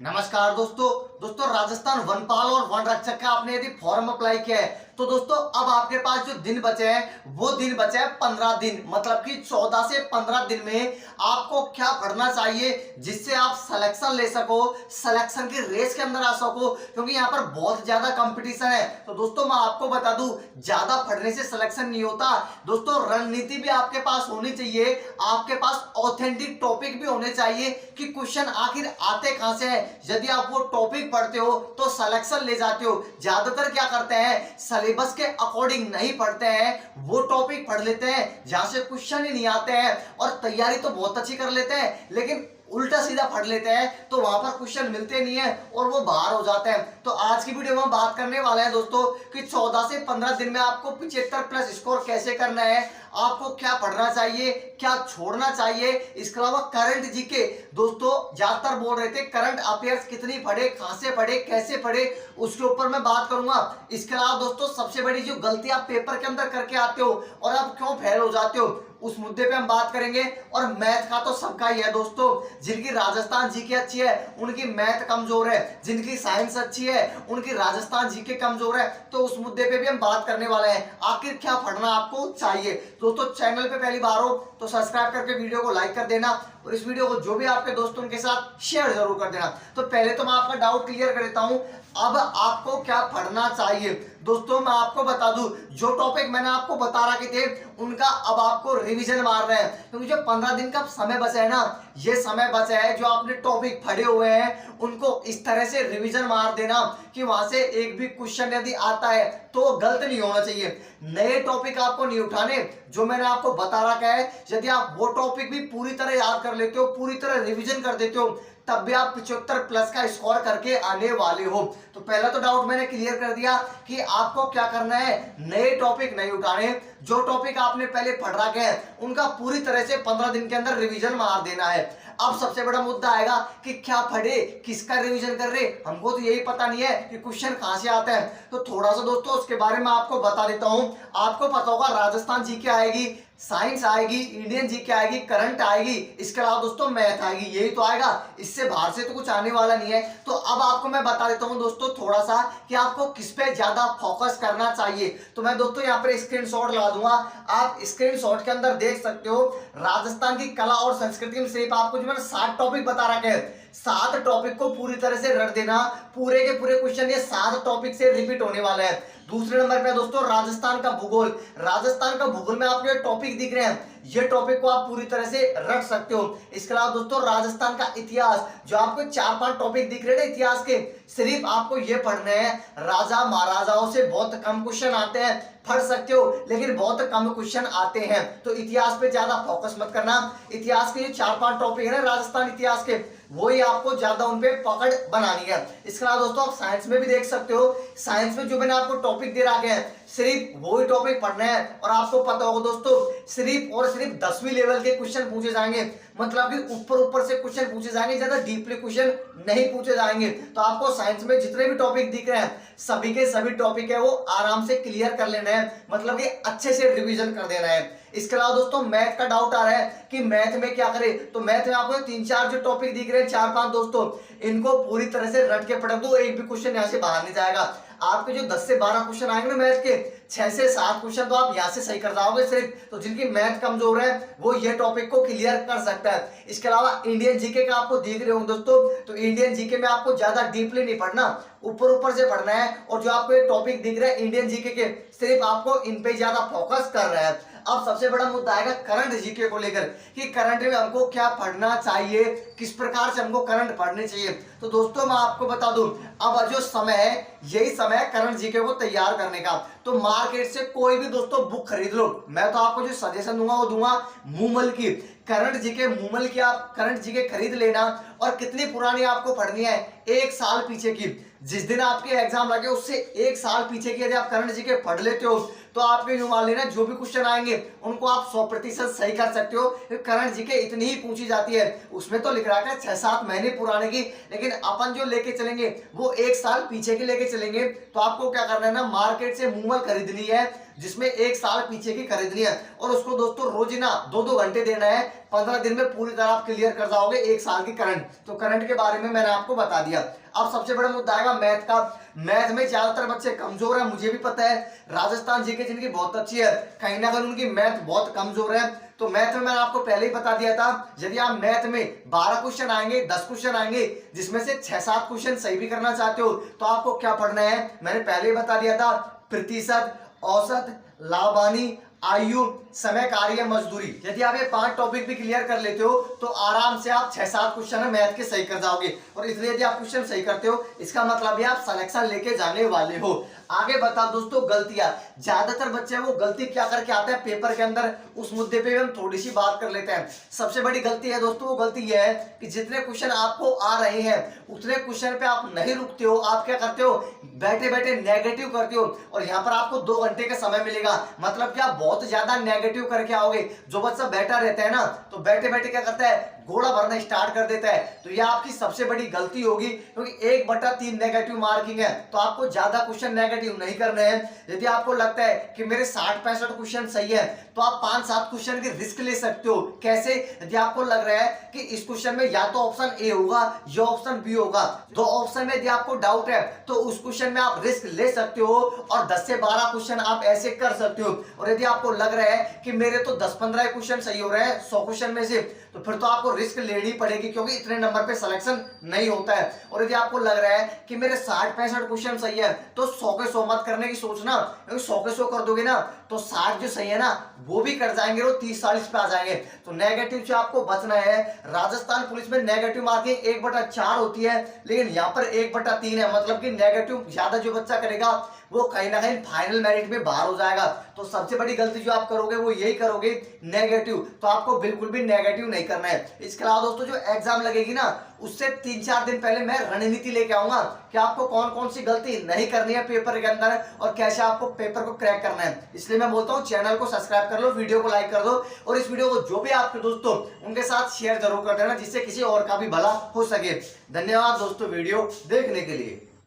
नमस्कार दोस्तों राजस्थान वनपाल और वन रक्षक का आपने यदि फॉर्म अप्लाई किया है तो दोस्तों अब आपके पास जो दिन बचे हैं वो दिन बचे हैं 15 दिन, मतलब कि 14 से 15 दिन में आपको क्या पढ़ना चाहिए जिससे आप सिलेक्शन ले सको, सिलेक्शन की रेस के अंदर आ सको, क्योंकि यहाँ पर बहुत ज्यादा कंपटीशन है। तो दोस्तों मैं आपको बता दूं, ज्यादा पढ़ने से सिलेक्शन नहीं होता दोस्तों, रणनीति भी आपके पास होनी चाहिए, आपके पास ऑथेंटिक टॉपिक भी होने चाहिए कि क्वेश्चन आखिर आते कहां से है। यदि आप वो टॉपिक पढ़ते हो तो सिलेक्शन ले जाते हो। ज्यादातर क्या करते हैं, सिलेबस के अकॉर्डिंग नहीं पढ़ते हैं, वो टॉपिक पढ़ लेते हैं जहां से क्वेश्चन ही नहीं आते हैं, और तैयारी तो बहुत अच्छी कर लेते हैं लेकिन उल्टा सीधा पढ़ लेते हैं तो वहां पर क्वेश्चन मिलते नहीं है और वो बाहर हो जाते हैं। तो आज की वीडियो में हम बात करने वाले हैं दोस्तों कि 14 से 15 दिन में आपको 75 प्लस स्कोर कैसे करना है, आपको क्या पढ़ना चाहिए, क्या छोड़ना चाहिए। इसके अलावा करंट जीके, दोस्तों ज्यादातर बोल रहे थे करंट अफेयर्स कितनी पढ़े, कहां से पढ़े, कैसे पढ़े, उसके ऊपर मैं बात करूंगा। इसके अलावा दोस्तों सबसे बड़ी जो गलती आप पेपर के अंदर करके आते हो और आप क्यों फेल हो जाते हो, उस मुद्दे पे हम बात करेंगे। और मैथ का तो सबका ही है दोस्तों, जिनकी राजस्थान जीके अच्छी है उनकी मैथ कमजोर है, जिनकी साइंस अच्छी है उनकी राजस्थान जीके कमजोर है। तो उस मुद्दे पे भी हम बात करने वाले हैं, आखिर क्या पढ़ना आपको चाहिए। दोस्तों चैनल पे पहली बार हो तो सब्सक्राइब करके वीडियो को लाइक कर देना और इस वीडियो को जो भी आपके दोस्तों के साथ शेयर जरूर कर देना। तो पहले तो मैं आपका डाउट क्लियर कर देता हूं, अब आपको क्या पढ़ना चाहिए। दोस्तों मैं आपको बता दूं, जो टॉपिक मैंने आपको बता रखे थे उनका अब आपको रिवीजन मारना है, क्योंकि जो 15 दिन का समय बचा है ना, ये समय बचा है जो आपने टॉपिक पढ़े हुए हैं उनको इस तरह से रिवीजन मार देना कि वहां से एक भी क्वेश्चन यदि आता है तो गलत नहीं होना चाहिए। नए टॉपिक आपको नहीं उठाने, जो मैंने आपको बता रखा है यदि आप वो टॉपिक भी पूरी तरह याद कर लेते हो, पूरी तरह रिवीजन कर देते हो, तब भी आप 75 प्लस का स्कोर करके आने वाले हो। तो पहला तो डाउट मैंने क्लियर कर दिया कि आपको क्या करना है, नए टॉपिक नहीं उठाने, जो टॉपिक आपने पहले पढ़ रखे हैं उनका पूरी तरह से 15 दिन के अंदर रिवीजन मार देना है। अब सबसे बड़ा मुद्दा आएगा कि क्या पढ़े, किसका रिवीजन कर रहे, हमको तो यही पता नहीं है कि क्वेश्चन कहां से आता है। तो थोड़ा सा दोस्तों उसके बारे में आपको बता देता हूं। आपको पता होगा राजस्थान जीके आएगी, साइंस आएगी, इंडियन जीके आएगी, करंट आएगी, इसके अलावा दोस्तों मैथ आएगी, यही तो आएगा, इससे बाहर से तो कुछ आने वाला नहीं है। तो अब आपको मैं बता देता हूं दोस्तों थोड़ा सा कि आपको किस पे ज्यादा फोकस करना चाहिए। तो मैं दोस्तों यहाँ पर स्क्रीनशॉट ला दूंगा, आप स्क्रीनशॉट के अंदर देख सकते हो। राजस्थान की कला और संस्कृति में सिर्फ आपको जो मैंने 7 टॉपिक बता रखे हैं, 7 टॉपिक को पूरी तरह से रट देना, पूरे के पूरे क्वेश्चन ये 7 टॉपिक से रिपीट होने वाले हैं। दूसरे नंबर पे दोस्तों राजस्थान का भूगोल, राजस्थान का भूगोल में आपको ये टॉपिक दिख रहे हैं, ये टॉपिक को आप पूरी तरह से रट सकते हो। इसके अलावा दोस्तों राजस्थान का इतिहास, जो आपको 4-5 टॉपिक दिख रहे हैं इतिहास के, सिर्फ आपको ये पढ़ने हैं। राजा महाराजाओं से बहुत कम क्वेश्चन आते हैं, पढ़ सकते हो लेकिन बहुत कम क्वेश्चन आते हैं, तो इतिहास पे ज्यादा फोकस मत करना। इतिहास के जो 4-5 टॉपिक है ना राजस्थान इतिहास के, वही आपको ज्यादा उन पे पकड़ बनानी है। इसके अलावा दोस्तों आप साइंस में भी देख सकते हो, साइंस में जो मैंने आपको टॉपिक दे रखे हैं सिर्फ वही टॉपिक पढ़ना है। और आपको पता होगा दोस्तों सिर्फ और सिर्फ 10वीं लेवल के क्वेश्चन पूछे जाएंगे, मतलब कि ऊपर ऊपर से क्वेश्चन पूछे जाएंगे, ज्यादा डीपली क्वेश्चन नहीं पूछे जाएंगे। तो आपको साइंस में जितने भी टॉपिक दिख रहे हैं सभी के सभी टॉपिक है वो आराम से क्लियर कर लेना है, मतलब कि अच्छे से रिवीजन कर देना है। इसके अलावा दोस्तों मैथ का डाउट आ रहा है कि मैथ में क्या करें, तो मैथ में आपको 3-4 जो टॉपिक दिख रहे हैं 4-5 दोस्तों, इनको पूरी तरह से रट के पढ़ दो, एक भी क्वेश्चन यहाँ से बाहर नहीं जाएगा। आपके जो 10 से 12 क्वेश्चन आएंगे ना मैथ के, 6 से 7 क्वेश्चन तो आप यहाँ से सही कर जाओगे सिर्फ। तो जिनकी मैथ कमजोर है वो ये टॉपिक को क्लियर कर सकता है। इसके अलावा इंडियन जीके का आपको दिख रहे होंगे दोस्तों, तो इंडियन जीके में आपको ज्यादा डीपली नहीं पढ़ना, ऊपर ऊपर से पढ़ना है। और जो आपको एक टॉपिक दिख रहा है इंडियन जीके के, सिर्फ आपको इन पे ज्यादा फोकस कर रहा है। अब सबसे बड़ा मुद्दा आएगा करंट जीके को लेकर कि करंट में हमको क्या पढ़ना चाहिए, किस प्रकार से हमको करंट पढ़ने चाहिए। तो दोस्तों मैं आपको बता दूं, अब जो समय है यही समय है करंट जीके को तैयार करने का। तो मार्केट से कोई भी दोस्तों बुक खरीद लो, मैं तो आपको जो सजेशन दूंगा वो दूंगा मूमल की करंट जीके, मूमल की आप करंट जीके खरीद लेना। और कितनी पुरानी आपको पढ़नी है, 1 साल पीछे की, जिस दिन आपके एग्जाम लगे उससे 1 साल पीछे की यदि आप करंट जीके पढ़ लेते हो तो आपके जो मान लेना जो भी क्वेश्चन आएंगे उनको आप 100% सही कर सकते हो। करंट जीके इतनी ही पूछी जाती है, उसमें तो लिख रहा है 6-7 महीने पुराने की, लेकिन अपन जो लेके चलेंगे वो 1 साल पीछे की लेके चलेंगे। तो आपको क्या करना है ना, मार्केट से मूमल खरीदनी है जिसमें 1 साल पीछे की खरीदनी है, और उसको दोस्तों रोजाना 2-2 घंटे देना है, 15 दिन में पूरी तरह आप क्लियर कर जाओगे 1 साल की करंट। तो करंट के बारे में मैंने आपको बता दिया। अब सबसे बड़ा मुद्दा आएगा मैथ का। मैथ में ज्यादातर बच्चे कमजोर है, मुझे भी पता है। राजस्थान जीके जिनकी बहुत अच्छी है, कहीं ना कहीं उनकी मैथ बहुत कमजोर है। तो मैथ में मैंने आपको पहले ही बता दिया था, यदि आप मैथ में 12 क्वेश्चन आएंगे, 10 क्वेश्चन आएंगे, जिसमें से 6-7 क्वेश्चन सही भी करना चाहते हो, तो आपको क्या पढ़ना है मैंने पहले ही बता दिया था। प्रतिशत, औसत, लाभानी, आयु, समय, कार्य, मजदूरी। यदि आप ये 5 टॉपिक भी क्लियर कर लेते हो तो आराम से आप 6-7 क्वेश्चन मैथ के सही कर जाओगे। और इसलिए यदि आप क्वेश्चन सही करते हो, इसका मतलब है आप सिलेक्शन लेके जाने वाले हो। आगे बता दोस्तों, गलतियां। ज्यादातर बच्चे वो गलती क्या करके आते हैं पेपर के अंदर, उस मुद्दे पे हम थोड़ी सी बात कर लेते हैं। सबसे बड़ी गलती है दोस्तों, वो गलती ये है कि जितने क्वेश्चन आपको आ रहे हैं उतने क्वेश्चन पे आप नहीं रुकते हो। आप क्या करते हो, बैठे बैठे नेगेटिव करते हो। और यहाँ पर आपको 2 घंटे का समय मिलेगा, मतलब कि आप बहुत ज्यादा नेगेटिव करके आओगे। जो बच्चा बैठा रहता है ना, तो बैठे बैठे क्या करता है, घोड़ा भरना स्टार्ट कर देता है। तो यह आपकी सबसे बड़ी गलती होगी, क्योंकि 1/3 नेगेटिव मार्किंग है, तो आपको ज्यादा क्वेश्चन नेगेटिव नहीं करने हैं। यदि आपको लगता है कि मेरे 60-65 क्वेश्चन सही है, तो आप 5-7 क्वेश्चन के रिस्क ले सकते हो। कैसे, यदि आपको लग रहा है कि इस क्वेश्चन में या तो ऑप्शन ए होगा या ऑप्शन बी होगा, 2 ऑप्शन में यदि आपको डाउट है, तो उस क्वेश्चन में आप रिस्क ले सकते हो और 10 से 12 क्वेश्चन आप ऐसे कर सकते हो। और यदि आपको लग रहा है कि मेरे तो 10-15 क्वेश्चन सही हो रहे हैं 100 क्वेश्चन में से, तो फिर तो आपको रिस्क लेनी पड़ेगी, क्योंकि इतने नंबर पे सिलेक्शन नहीं होता है। और यदि आपको लग रहा है कि मेरे 60-65 क्वेश्चन सही है, तो 100 के 100 मत करने की सोचना, क्योंकि 100 के 100 कर दोगे ना, तो 60 जो सही है ना वो भी कर जाएंगे, वो 30-40 पे आ जाएंगे। तो नेगेटिव से आपको बचना है। राजस्थान पुलिस में नेगेटिव मार्किंग 1/4 होती है, लेकिन यहाँ पर 1/3 है, मतलब कि नेगेटिव ज्यादा जो बच्चा करेगा वो कहीं ना कहीं फाइनल मेरिट में बाहर हो जाएगा। तो सबसे बड़ी गलती जो आप करोगे वो यही करोगे, नेगेटिव। तो आपको बिल्कुल भी नेगेटिव नहीं करना है। इसके अलावा दोस्तों, जो एग्जाम लगेगी ना, उससे 3-4 दिन पहले मैं रणनीति लेके आऊंगा कि आपको कौन कौन सी गलती नहीं करनी है पेपर के अंदर और कैसे आपको पेपर को क्रैक करना है। इसलिए मैं बोलता हूँ चैनल को सब्सक्राइब कर लो, वीडियो को लाइक कर दो, और इस वीडियो को जो भी आपके दोस्तों उनके साथ शेयर जरूर कर देना, जिससे किसी और का भी भला हो सके। धन्यवाद दोस्तों वीडियो देखने के लिए।